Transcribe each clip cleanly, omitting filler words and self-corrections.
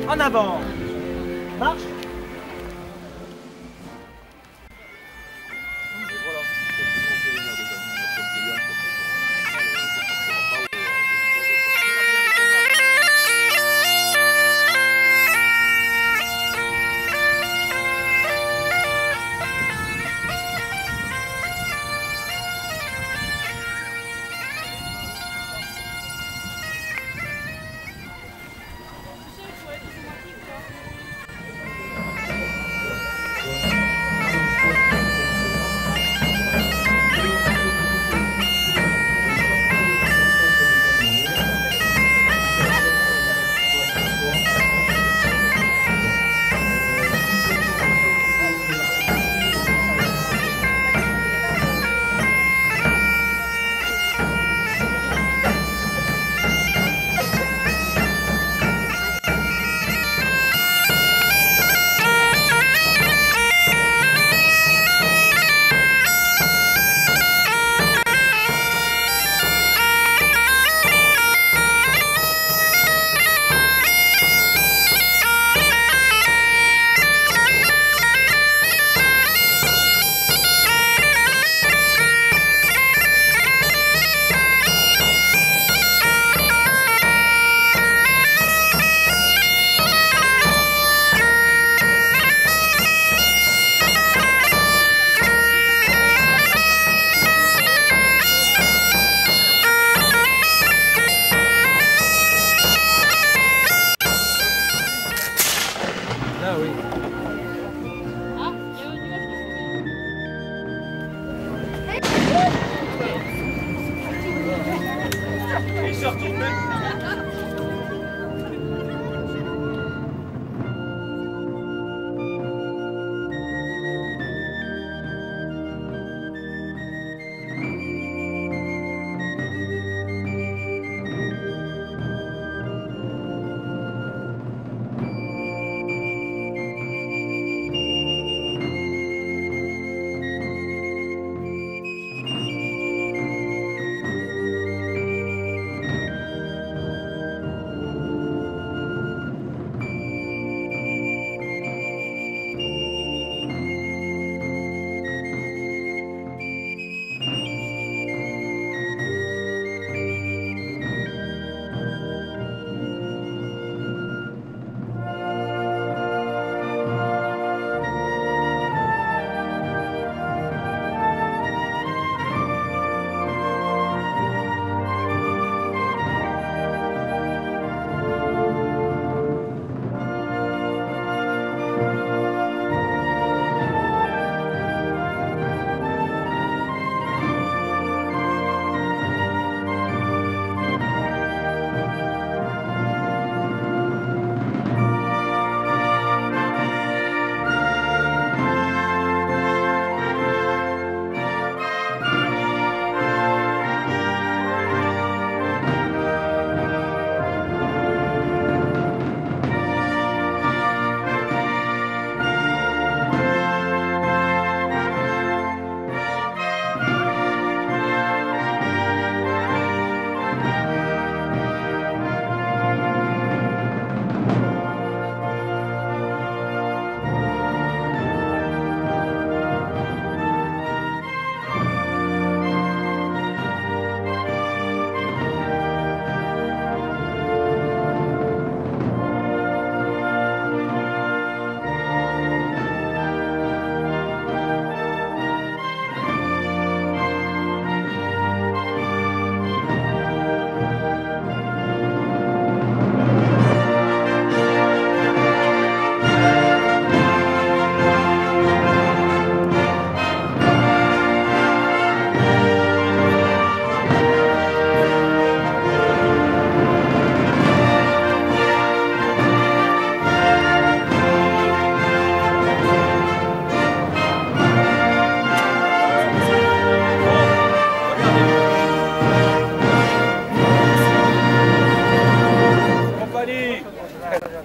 En avant. Marche. Ah oui. Ah, il y a un nuage de fumée. Il se retourne même.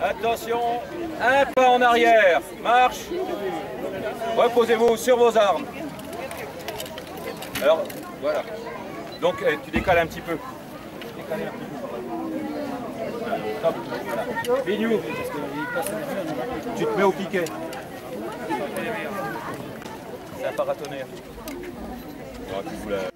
Attention, un pas en arrière, marche. Reposez-vous sur vos armes. Alors, voilà. Donc, tu décales un petit peu. Décalez un petit peu. Stop. Bignou. Tu te mets au piquet. C'est un paratonnerre. Oh, tu fous la gavette.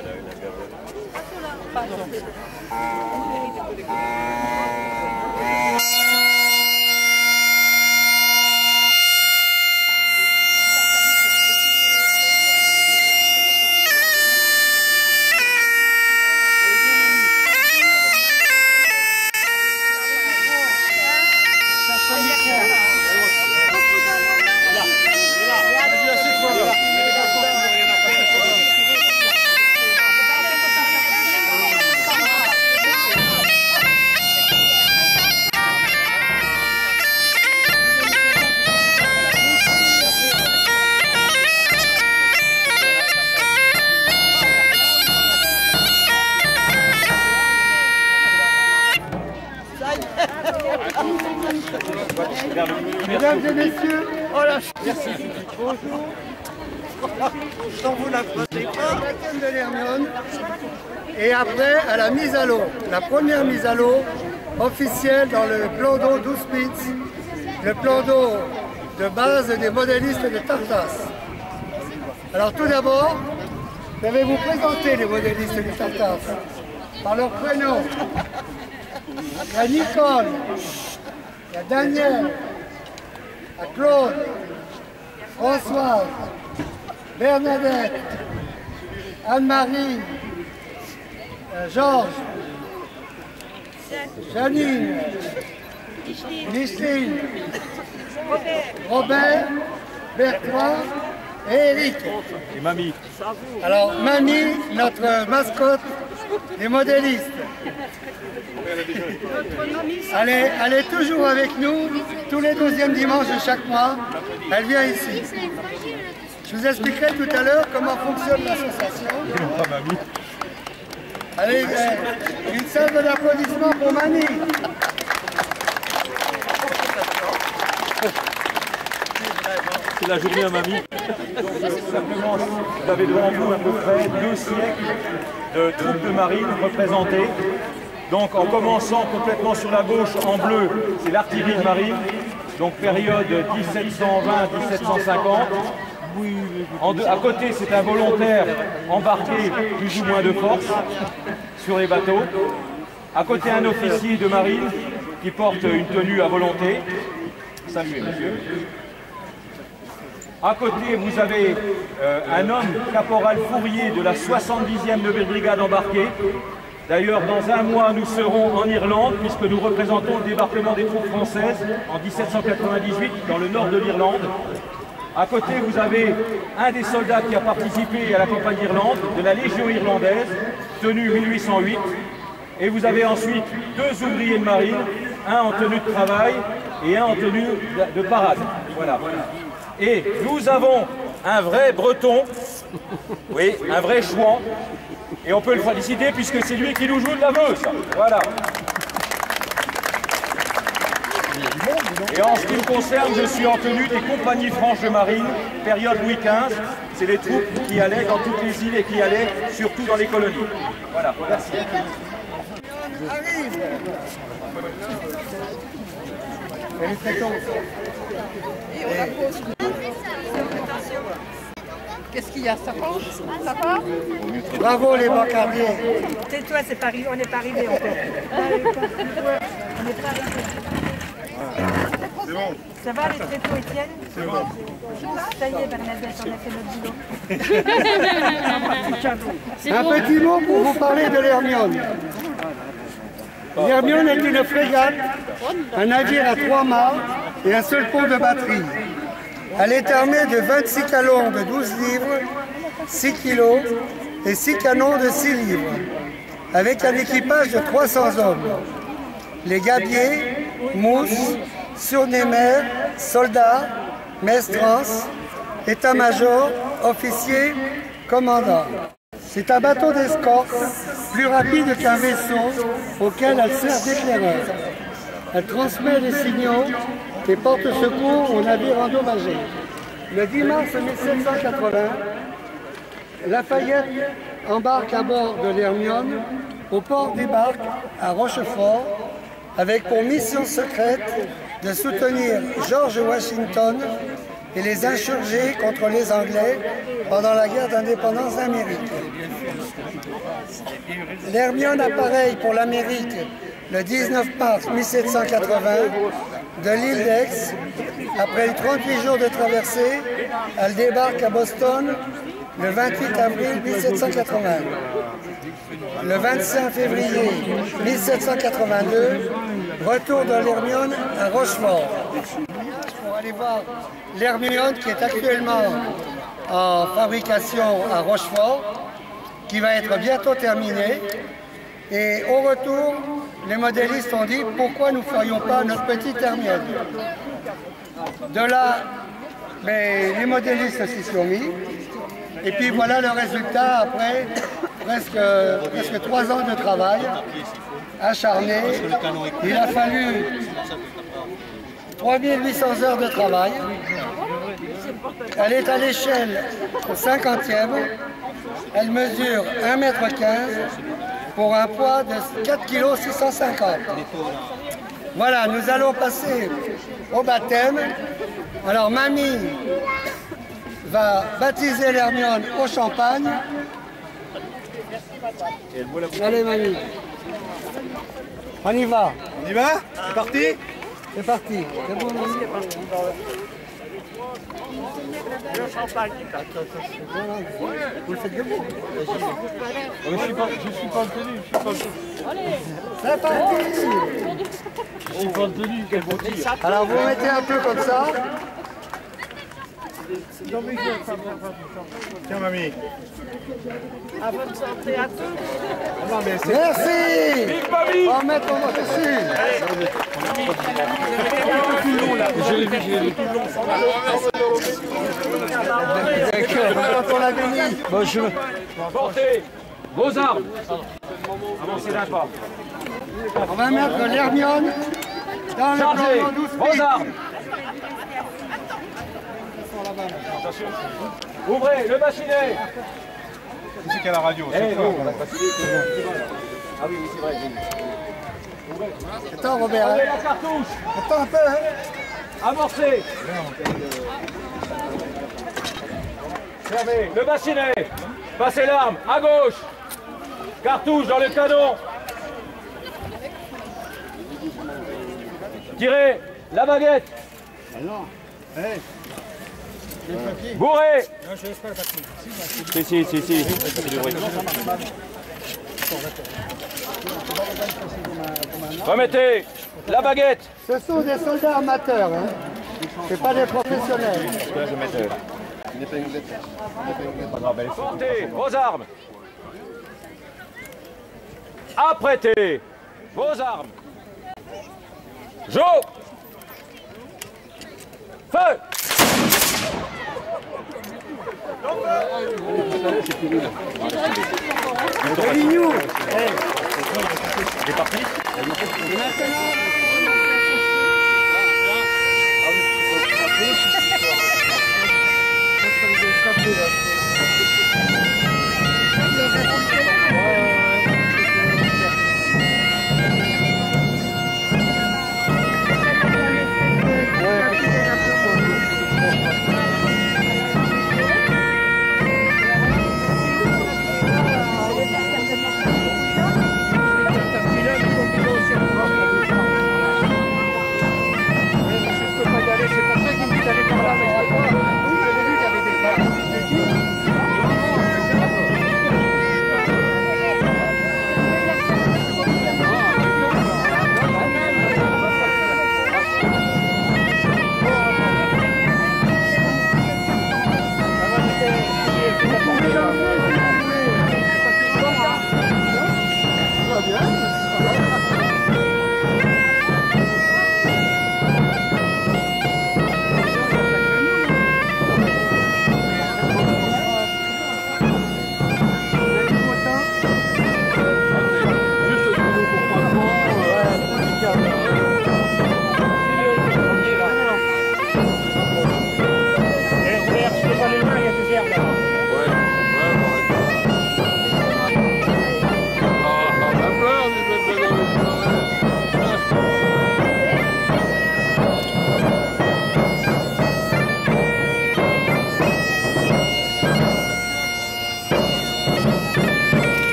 Mesdames et messieurs, oh là, merci. Bonjour. Sans vous la prenez pas. La thème de l'Hermione. Et après, à la mise à l'eau. La première mise à l'eau officielle dans le plan d'eau 12 Spitz, le plan d'eau de base des modélistes de Tartas. Alors tout d'abord, je vais vous présenter les modélistes du Tartas par leur prénom. Il y a Nicole, il y a Daniel, il y a Claude, Françoise, Bernadette, Anne-Marie, Georges, Janine, Micheline, Robert, Bertrand et Eric. Et Mamie. Alors, Mamie, notre mascotte des modélistes. Elle est toujours avec nous, tous les 12e dimanches de chaque mois. Elle vient ici. Je vous expliquerai tout à l'heure comment fonctionne l'association. Allez, une salve d'applaudissements pour Mamie. C'est la journée à Mamie. Simplement, vous avez devant vous à peu près 2 siècles de troupes de marine représentées. Donc en commençant complètement sur la gauche en bleu, c'est l'artillerie de marine, donc période 1720-1750. À côté, c'est un volontaire embarqué plus ou moins de force sur les bateaux. À côté, un officier de marine qui porte une tenue à volonté. Saluez, monsieur. À côté, vous avez un homme, caporal Fourier de la 70e de brigade embarquée. D'ailleurs, dans un mois, nous serons en Irlande, puisque nous représentons le débarquement des troupes françaises en 1798 dans le nord de l'Irlande. À côté, vous avez un des soldats qui a participé à la campagne d'Irlande, de la Légion irlandaise, tenue 1808. Et vous avez ensuite 2 ouvriers de marine, un en tenue de travail et un en tenue de parade. Voilà. Et nous avons un vrai breton, oui, un vrai chouan, et on peut le féliciter puisque c'est lui qui nous joue de la meuse. Voilà. Et en ce qui me concerne, je suis en tenue des compagnies franches de marine, période Louis XV. C'est les troupes qui allaient dans toutes les îles et qui allaient surtout dans les colonies. Voilà, merci. Arrive. Elle est très tôt. Qu'est-ce qu'il y a? Ça part? Ça part? Bravo les bancardiers. Tais-toi, c'est pas arrivé, on n'est pas arrivé encore. On n'est pas arrivé. C'est bon. Ça va les tréteaux, Étienne? C'est bon. Ça y est, Bernadette, on a fait notre boulot. Un petit mot pour vous parler de l'Hermione. L'Hermione est une frégate, un navire à 3 mâts et un seul pont de batterie. Elle est armée de 26 canons de 12 livres, 6 kilos et 6 canons de 6 livres, avec un équipage de 300 hommes. Les gabiers, mousses, surnémers, soldats, mestrances, état-major, officiers, commandants. C'est un bateau d'escorte plus rapide qu'un vaisseau auquel elle sert d'éclaireur. Elle transmet les signaux et porte secours aux navires endommagés. Le 10 mars 1780, Lafayette embarque à bord de l'Hermione au port des Barques à Rochefort avec pour mission secrète de soutenir George Washington et les insurgés contre les Anglais pendant la guerre d'indépendance d'Amérique. L'Hermione appareille pour l'Amérique le 19 mars 1780 de l'île d'Aix. Après 38 jours de traversée, elle débarque à Boston le 28 avril 1780. Le 25 février 1782, retour de l'Hermione à Rochefort. Pour aller voir l'Hermione qui est actuellement en fabrication à Rochefort, qui va être bientôt terminée. Et au retour, les modélistes ont dit pourquoi nous ne ferions pas notre petite Hermione. De là, les modélistes s'y sont mis. Et puis voilà le résultat après presque 3 ans de travail acharné. Il a fallu 3800 heures de travail. Elle est à l'échelle au 50e. Elle mesure 1,15 m pour un poids de 4,650 kg. Voilà, nous allons passer au baptême. Alors mamie va baptiser l'Hermione au champagne. Allez mamie, on y va. On y va? C'est parti? C'est parti. C'est bon, mamie? Le champagne. Vous le faites debout. Je suis pas tenu, C'est parti. Je suis pas tenu, quel beau tir. Alors vous mettez un peu comme ça. Tiens, mamie. À bonne santé à tous. Non, mais c'est... Merci. Vive mamie! On va mettre mon dessus. Quand on l'a béni. Bonjour. Portez vos armes. Avancez d'un pas. On va mettre l'Hermione dans le Chargez plan 12 vos armes. Attention. Ouvrez le bassinet. Qui c'est qui a la radio? Eh, C'est toi. non, on va pas se dire. Ah oui, c'est vrai. Attends Robert. Ouvrez la cartouche. Attends un peu. Hein. Amorcez. Fermez le bassinet. Passez l'arme à gauche. Cartouche dans le canon. Tirez la baguette. Bourrez. Si. Remettez la baguette. Ce sont des soldats amateurs. Hein. C'est pas des professionnels. Portez vos armes. Apprêtez vos armes. Jo. Feu. Lignou. C'est parti. Maintenant,